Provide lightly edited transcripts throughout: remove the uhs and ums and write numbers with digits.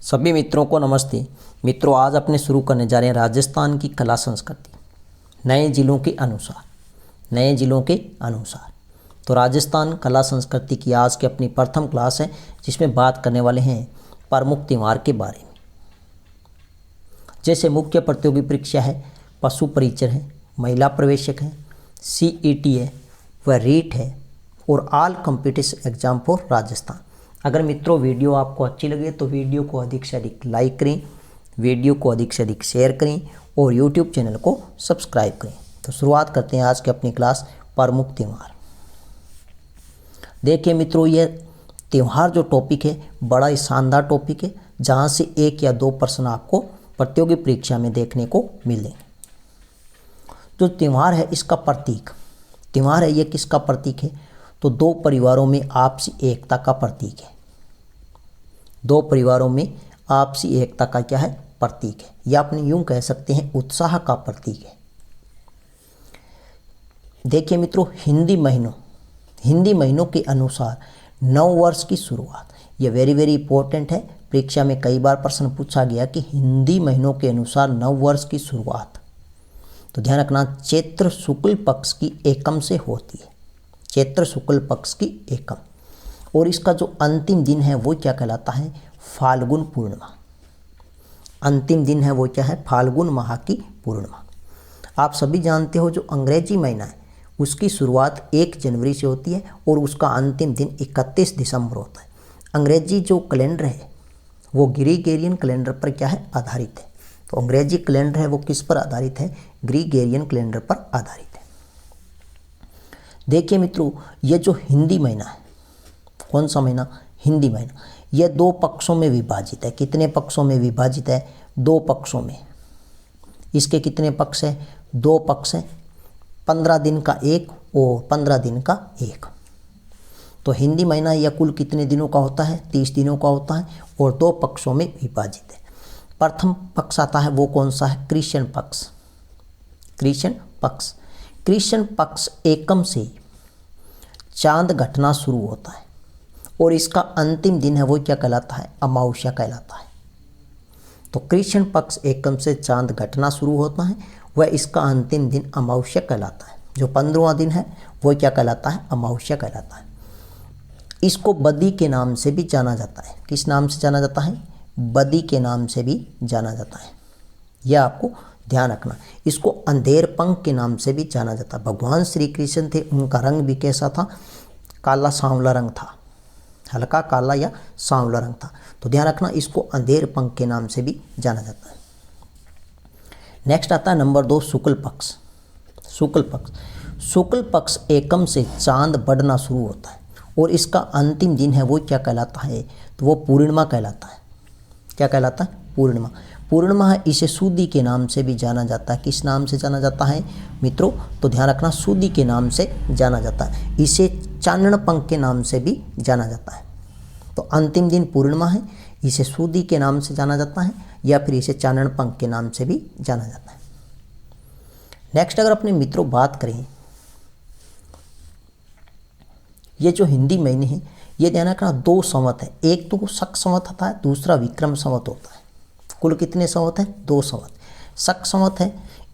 सभी मित्रों को नमस्ते। मित्रों, आज अपने शुरू करने जा रहे हैं राजस्थान की कला संस्कृति नए जिलों के अनुसार। तो राजस्थान कला संस्कृति की आज की अपनी प्रथम क्लास है, जिसमें बात करने वाले हैं प्रमुख त्यौहार के बारे में। जैसे मुख्य प्रतियोगी परीक्षा है, पशु परिचय है, महिला प्रवेशक है, CET है, व रीट है और all competition exam for Rajasthan. अगर मित्रों वीडियो आपको अच्छी लगे तो वीडियो को अधिक से अधिक लाइक करें, वीडियो को अधिक से अधिक शेयर करें और YouTube चैनल को सब्सक्राइब करें। तो शुरुआत करते हैं आज की अपनी क्लास प्रमुख त्यौहार। देखिए मित्रों, यह त्यौहार जो टॉपिक है बड़ा ही शानदार टॉपिक है, जहाँ से 1 या 2 प्रश्न आपको प्रतियोगी परीक्षा में देखने को मिलेंगे। जो त्यौहार है इसका प्रतीक, त्यौहार है ये किसका प्रतीक है? तो 2 परिवारों में आपसी एकता का प्रतीक है। 2 परिवारों में आपसी एकता का क्या है? प्रतीक है, या अपने यूं कह सकते हैं उत्साह का प्रतीक है। देखिए मित्रों, हिंदी महीनों के अनुसार नव वर्ष की शुरुआत, ये वेरी इंपॉर्टेंट है। परीक्षा में कई बार प्रश्न पूछा गया कि हिंदी महीनों के अनुसार नव वर्ष की शुरुआत, तो ध्यान रखना चैत्र शुक्ल पक्ष की एकम से होती है। चैत्र शुक्ल पक्ष की एकम, और इसका जो अंतिम दिन है वो क्या कहलाता है? फाल्गुन पूर्णिमा। अंतिम दिन है वो क्या है? फाल्गुन माह की पूर्णिमा। आप सभी जानते हो जो अंग्रेजी महीना है उसकी शुरुआत 1 जनवरी से होती है और उसका अंतिम दिन 31 दिसंबर होता है। अंग्रेजी जो कैलेंडर है वो ग्रीगोरियन कैलेंडर पर क्या है? आधारित है। तो अंग्रेजी कैलेंडर है वो किस पर आधारित है? ग्रीगोरियन कैलेंडर पर आधारित है। देखिए मित्रों, ये जो हिंदी महीना है, कौन सा महीना? हिंदी महीना, यह 2 पक्षों में विभाजित है। कितने पक्षों में विभाजित है? 2 पक्षों में। इसके कितने पक्ष हैं? 2 पक्ष हैं, 15 दिन का एक और 15 दिन का एक। तो हिंदी महीना यह कुल कितने दिनों का होता है? 30 दिनों का होता है और 2 पक्षों में विभाजित है। प्रथम पक्ष आता है वो कौन सा है? कृष्ण पक्ष। कृष्ण पक्ष एकम से चांद घटना शुरू होता है और इसका अंतिम दिन है वो क्या कहलाता है? अमावस्या कहलाता है। तो कृष्ण पक्ष एकम से चांद घटना शुरू होता है वह इसका अंतिम दिन अमावस्या कहलाता है। जो 15वां दिन है वो क्या कहलाता है? अमावस्या कहलाता है। इसको बदी के नाम से भी जाना जाता है। किस नाम से जाना जाता है? बदी के नाम से भी जाना जाता है। यह आपको ध्यान रखना। इसको अंधेर पंख के नाम से भी जाना जाता है। भगवान श्री कृष्ण थे, उनका रंग भी कैसा था? काला सांवला रंग था, हल्का काला या सांवला रंग था। तो ध्यान रखना, इसको अंधेर पंख के नाम से भी जाना जाता है। नेक्स्ट आता है नंबर 2, शुक्ल पक्ष। शुक्ल पक्ष एकम से चांद बढ़ना शुरू होता है और इसका अंतिम दिन है वो क्या कहलाता है? तो वो पूर्णिमा कहलाता है। क्या कहलाता है? पूर्णिमा है। इसे सूदी के नाम से भी जाना जाता है। किस नाम से जाना जाता है मित्रों? तो ध्यान रखना, सूदी के नाम से जाना जाता है। इसे चांदन पंख के नाम से भी जाना जाता है। तो अंतिम दिन पूर्णिमा है, इसे सूदी के नाम से जाना जाता है या फिर इसे चांदन पंख के नाम से भी जाना जाता है। नेक्स्ट अगर अपने मित्रों बात करें, ये जो हिंदी महीने हैं ये ध्यान रखना 2 संवत है। एक तो शक संवत होता है, दूसरा विक्रम संवत होता है। कुल कितने संवत हैं? 2 संवत। शक संवत है,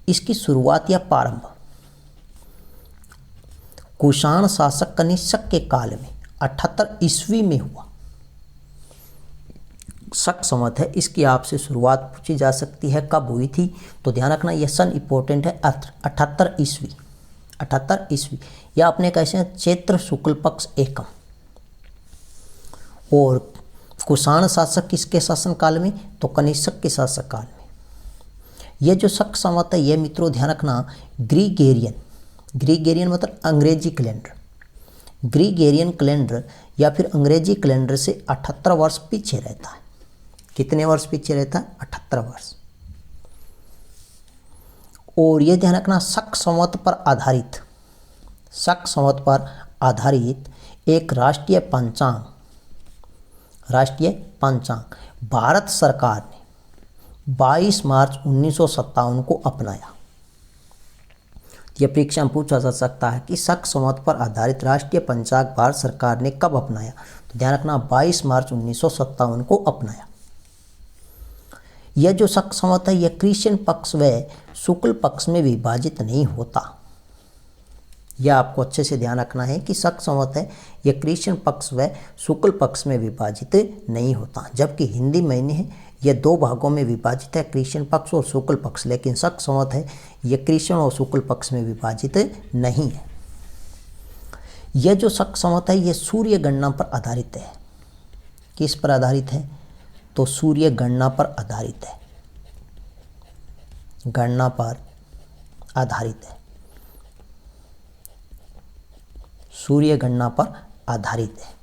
इसकी शुरुआत या प्रारंभ कुषाण शासक कनिष्क के काल में 78 ईस्वी में हुआ। शक संवत है, इसकी आपसे शुरुआत पूछी जा सकती है, कब हुई थी? तो ध्यान रखना यह सन इंपॉर्टेंट है, 78 ईस्वी। या अपने कैसे चैत्र शुक्ल पक्ष एकम। और कुषाण शासक किसके शासनकाल में? तो कनिष्क के शासनकाल में। यह जो शक संवत है यह मित्रों ध्यान रखना ग्रीगोरियन मतलब अंग्रेजी कैलेंडर, ग्रीगोरियन कैलेंडर या फिर अंग्रेजी कैलेंडर से 78 वर्ष पीछे रहता है। कितने वर्ष पीछे रहता है? 78 वर्ष। और यह ध्यान रखना शक संवत पर आधारित एक राष्ट्रीय पंचांग भारत सरकार ने 22 मार्च 1957 को अपनाया। यह परीक्षा में पूछा जा सकता है कि शक संवत पर आधारित राष्ट्रीय पंचांग भारत सरकार ने कब अपनाया? तो ध्यान रखना 22 मार्च 1957 को अपनाया। यह जो शक संवत है यह कृष्ण पक्ष व शुक्ल पक्ष में विभाजित नहीं होता। यह आपको अच्छे से ध्यान रखना है कि शक संवत है यह कृष्ण पक्ष व शुक्ल पक्ष में विभाजित नहीं होता, जबकि हिंदी महीने है यह दो भागों में विभाजित है, कृष्ण पक्ष और शुक्ल पक्ष। लेकिन शक संवत है यह कृष्ण और शुक्ल पक्ष में विभाजित नहीं है। यह जो शक संवत है यह सूर्य गणना पर आधारित है। किस पर आधारित है? तो सूर्य गणना पर आधारित है, गणना पर आधारित है, सूर्य गणना पर आधारित है।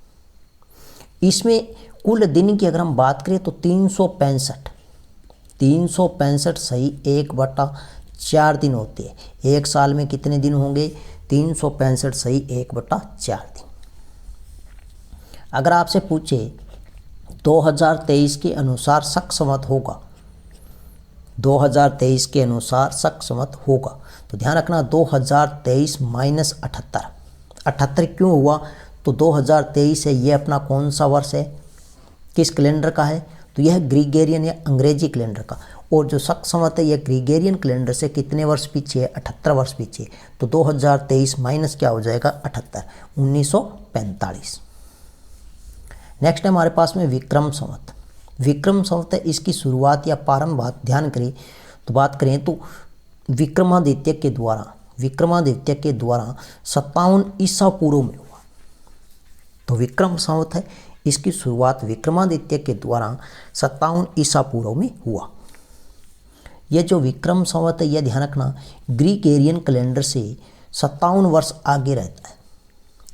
इसमें कुल दिन की अगर हम बात करें तो 365 सही 1/4 दिन होते हैं। एक साल में कितने दिन होंगे? 365 सही 1/4 दिन। अगर आपसे पूछे 2023 के अनुसार शक संवत होगा, 2023 के अनुसार शक संवत होगा, तो ध्यान रखना 2023 माइनस 78 क्यों हुआ? तो 2023 है, ये अपना कौन सा वर्ष है, किस कैलेंडर का है? तो यह ग्रीगेरियन या अंग्रेजी कैलेंडर का। और जो शक संवत है यह ग्रीगेरियन कैलेंडर से कितने वर्ष पीछे है? 78 वर्ष पीछे। तो 2023 माइनस क्या हो जाएगा? 78, 1945। नेक्स्ट है हमारे पास में विक्रम संवत। विक्रम संवत है, इसकी शुरुआत या प्रारंभ बात ध्यान करें तो बात करें तो विक्रमादित्य के द्वारा 57 ईसा पूर्व में हुआ। तो विक्रम संवत है, इसकी शुरुआत विक्रमादित्य के द्वारा 57 ईसा पूर्व में हुआ। यह जो विक्रम संवत है यह ध्यान रखना ग्रीगेरियन कैलेंडर से 57 वर्ष आगे रहता है।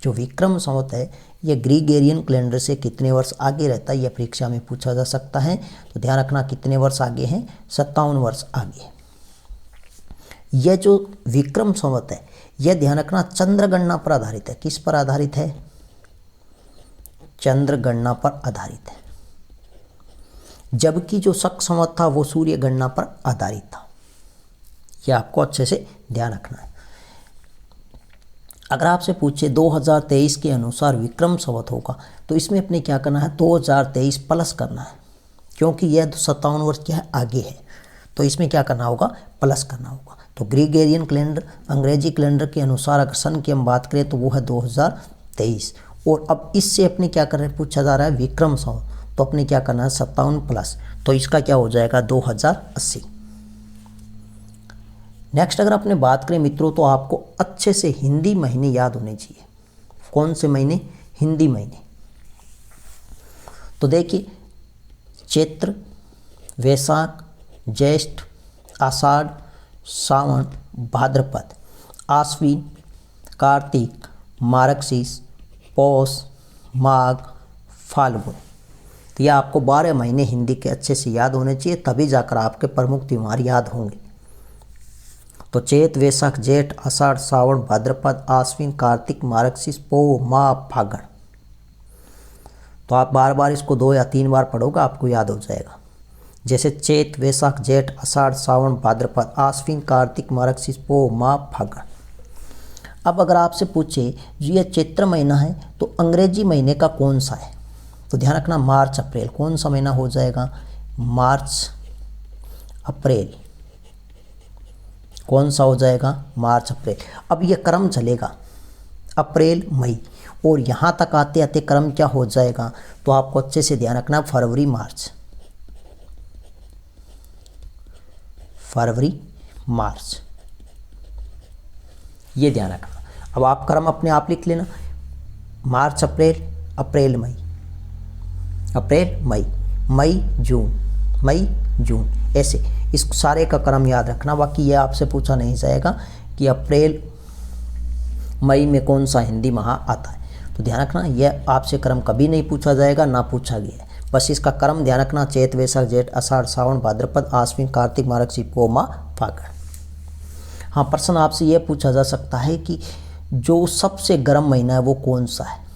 जो विक्रम संवत है यह ग्रीगेरियन कैलेंडर से कितने वर्ष आगे रहता है, यह परीक्षा में पूछा जा सकता है। तो ध्यान रखना कितने वर्ष आगे हैं? 57 वर्ष आगे। यह जो विक्रम संवत है यह ध्यान रखना चंद्र गणना पर आधारित है। किस पर आधारित है? चंद्र गणना पर आधारित है, जबकि जो शक संवत था वो सूर्य गणना पर आधारित था। यह आपको अच्छे से ध्यान रखना है। अगर आपसे पूछे 2023 के अनुसार विक्रम संवत होगा तो इसमें अपने क्या करना है? 2023 प्लस करना है, क्योंकि यह 57 वर्ष क्या है? आगे है। तो इसमें क्या करना होगा? प्लस करना होगा। तो ग्रीगेरियन कैलेंडर अंग्रेजी कैलेंडर के अनुसार अगर सन की हम बात करें तो वो है 2023। और अब इससे अपने क्या कर रहे हैं? पूछा जा रहा है विक्रम संवत, तो अपने क्या करना है? 57 प्लस, तो इसका क्या हो जाएगा? 2080। नेक्स्ट अगर अपने बात करें मित्रों तो आपको अच्छे से हिंदी महीने याद होने चाहिए। कौन से महीने? हिंदी महीने। तो देखिए चैत्र, वैशाख, ज्येष्ठ, आषाढ़, सावन, भाद्रपद, आश्विन, कार्तिक, मार्गशीर्ष, पौष, माघ, फाल्गुन। तो यह आपको 12 महीने हिंदी के अच्छे से याद होने चाहिए, तभी जाकर आपके प्रमुख त्योहार याद होंगे। तो चैत, वैशाख, जेठ, आषाढ़, सावन, भाद्रपद, आश्विन, कार्तिक, मार्गशीर्ष, पौष, माघ, फागण। तो आप बार बार इसको 2 या 3 बार पढ़ोगे आपको याद हो जाएगा। जैसे चैत, वैशाख, जेठ, आषाढ़, सावन, भाद्रपद, आश्विन, कार्तिक, मार्गशीर्ष, पौष, माघ, फागण। अब अगर आपसे पूछे जो यह चैत्र महीना है तो अंग्रेजी महीने का कौन सा है? तो ध्यान रखना मार्च अप्रैल। कौन सा महीना हो जाएगा? मार्च अप्रैल। कौन सा हो जाएगा? मार्च अप्रैल। अब यह क्रम चलेगा अप्रैल मई, और यहाँ तक आते आते क्रम क्या हो जाएगा? तो आपको अच्छे से ध्यान रखना फरवरी मार्च, फरवरी मार्च, ये ध्यान रखना। अब आप क्रम अपने आप लिख लेना, मार्च अप्रैल, अप्रैल मई, अप्रैल मई, मई जून, मई जून, ऐसे इस सारे का क्रम याद रखना। बाकी ये आपसे पूछा नहीं जाएगा कि अप्रैल मई में कौन सा हिंदी माह आता है, तो ध्यान रखना यह आपसे क्रम कभी नहीं पूछा जाएगा, ना पूछा गया है। बस इसका क्रम ध्यान रखना, चैत, वैशाख, जेठ, आषाढ़, सावन, भाद्रपद, आश्विन, कार्तिक, मार्गशीर्ष, पौष, माघ, फागण। हाँ, प्रश्न आपसे यह पूछा जा सकता है कि जो सबसे गर्म महीना है वो कौन सा है?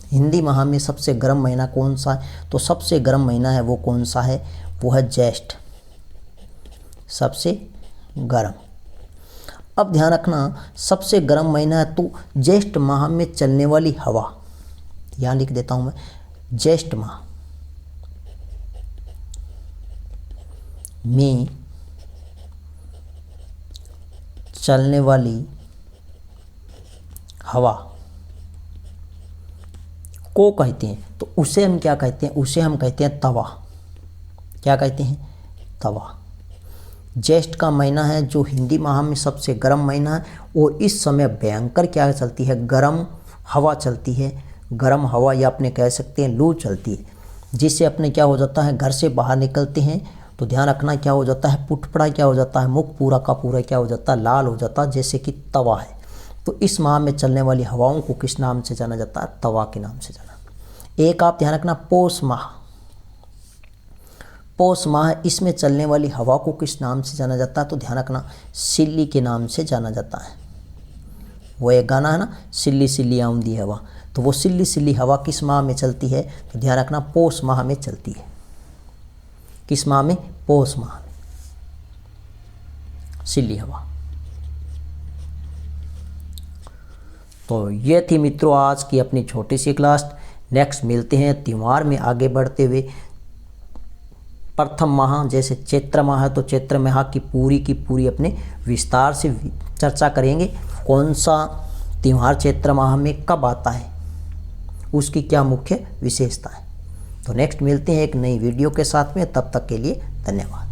हिंदी माह में सबसे गर्म महीना कौन सा है? तो सबसे गर्म महीना है वो कौन सा है? वो है ज्येष्ठ, सबसे गर्म। अब ध्यान रखना सबसे गर्म महीना है तो ज्येष्ठ माह में चलने वाली हवा, यहाँ लिख देता हूँ मैं, ज्येष्ठ माह, में चलने वाली हवा को कहते हैं। तो उसे हम क्या कहते हैं? उसे हम कहते हैं तवा। क्या कहते हैं? तवा। ज्येष्ठ का महीना है जो हिंदी माह में सबसे गर्म महीना है, और इस समय भयंकर क्या चलती है? गर्म हवा चलती है। गर्म हवा या अपने कह सकते हैं लू चलती है, जिससे अपने क्या हो जाता है? घर से बाहर निकलते हैं तो ध्यान रखना क्या हो जाता है? पुटपड़ा क्या हो जाता है? मुख पूरा का पूरा क्या हो जाता है? लाल हो जाता है, जैसे कि तवा है। तो इस माह में चलने वाली हवाओं को किस नाम से जाना जाता है? तवा के नाम से जाना। एक आप ध्यान रखना, पौष माह। पौष माह, इसमें चलने वाली हवा को किस नाम से जाना जाता है? तो ध्यान रखना, सिल्ली के नाम से जाना जाता है। वो एक गाना है ना, सिल्ली सिल्ली आउंदी हवा, तो वो सिल्ली सिल्ली हवा किस माह में चलती है? तो ध्यान रखना, पौष माह में चलती है। किस माह में? पौष माह में सिल्ली हवा। तो ये थी मित्रों आज की अपनी छोटी सी क्लास। नेक्स्ट मिलते हैं त्योहार में आगे बढ़ते हुए। प्रथम माह जैसे चैत्र माह है तो चैत्र माह की पूरी अपने विस्तार से चर्चा करेंगे। कौन सा त्योहार चैत्र माह में कब आता है, उसकी क्या मुख्य विशेषता है। तो नेक्स्ट मिलते हैं एक नई वीडियो के साथ में, तब तक के लिए धन्यवाद।